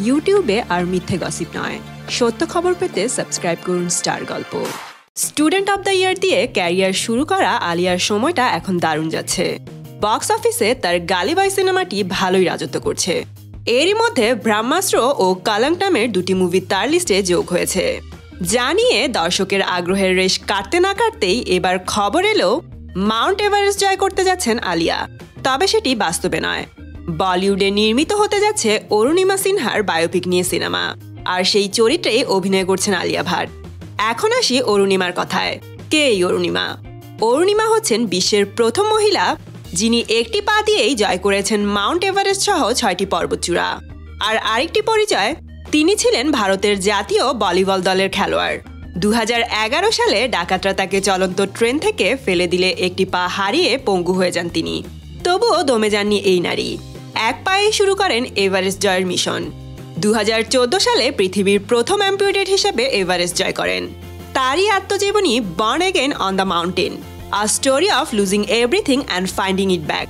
ইউটিউবে আর মিথ্যে গসিপ নয়, সত্য খবর পেতে সাবস্ক্রাইব করুন স্টার গল্প। স্টুডেন্ট অব দ্য ইয়ার দিয়ে ক্যারিয়ার শুরু করা আলিয়ার সময়টা এখন দারুণ যাচ্ছে। বক্স অফিসে তার গালিবাই সিনেমাটি ভালোই রাজত্ব করছে। এরই মধ্যে ব্রহ্মাস্ত্র ও কালাঙ্ক নামের দুটি মুভি তার লিস্টে যোগ হয়েছে। যা নিয়ে দর্শকের আগ্রহের রেশ কাটতে না কাটতেই এবার খবর এলো মাউন্ট এভারেস্ট জয় করতে যাচ্ছেন আলিয়া। তবে সেটি বাস্তবে নয়, বলিউডে নির্মিত হতে যাচ্ছে অরুণিমা সিনহার বায়োপিক নিয়ে সিনেমা, আর সেই চরিত্রে অভিনয় করছেন আলিয়া ভাট। এখন আসি অরুণিমার কথায়। কে এই অরুণিমা? অরুণিমা হচ্ছেন বিশ্বের প্রথম মহিলা যিনি একটি পা দিয়েই জয় করেছেন মাউন্ট এভারেস্ট সহ 6টি পর্বতচূড়া। আর আরেকটি পরিচয়, তিনি ছিলেন ভারতের জাতীয় ভলিবল দলের খেলোয়াড়। 2011 সালে ডাকাতরা তাকে চলন্ত ট্রেন থেকে ফেলে দিলে একটি পা হারিয়ে পঙ্গু হয়ে যান তিনি। তবুও দমে যাননি এই নারী, এক পায়ে শুরু করেন এভারেস্ট জয়ের মিশন। 2014 সালে পৃথিবীর প্রথম অ্যাম্পুটেড হিসেবে এভারেস্ট জয় করেন। তারই আত্মজীবনী born again on the mountain, a story of losing everything and finding it back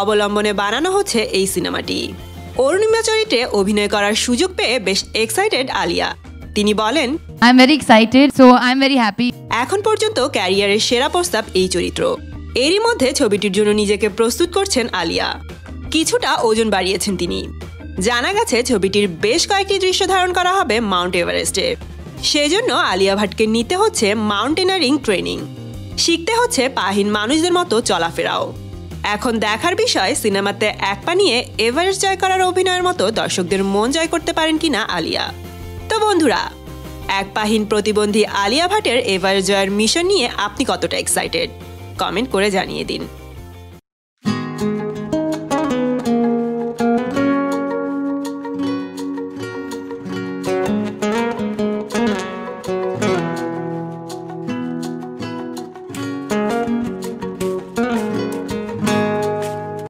অবলম্বনে বানানো হচ্ছে এই সিনেমাটি। অরুণিমা চরিত্রে অভিনয় করার সুযোগ পেয়ে বেশ এক্সাইটেড আলিয়া। তিনি বলেন, I am very excited, so I am very happy. এখন পর্যন্ত ক্যারিয়ারের সেরা প্রস্তাব এই চরিত্র। এরই মধ্যে ছবিটির জন্য নিজেকে প্রস্তুত করছেন আলিয়া। কিছুটা ওজন বাড়িয়েছেন তিনি। জানা গেছে ছবিটির বেশ কয়েকটি দৃশ্য ধারণ করা হবে মাউন্ট এভারেস্টে। সেজন্য আলিয়া ভাটকে নিতে হচ্ছে মাউন্টেনারিং ট্রেনিং, শিখতে হচ্ছে পাহীন মানুষদের মতো চলাফেরাও। এখন দেখার বিষয় সিনেমাতে এক পা নিয়ে এভারেস্ট জয় করার অভিনয়ের মতো দর্শকদের মন জয় করতে পারেন কিনা আলিয়া। তো বন্ধুরা, এক পাহীন প্রতিবন্ধী আলিয়া ভাটের এভারেস্ট জয়ের মিশন নিয়ে আপনি কতটা এক্সাইটেড? কমেন্ট করে জানিয়ে দিন।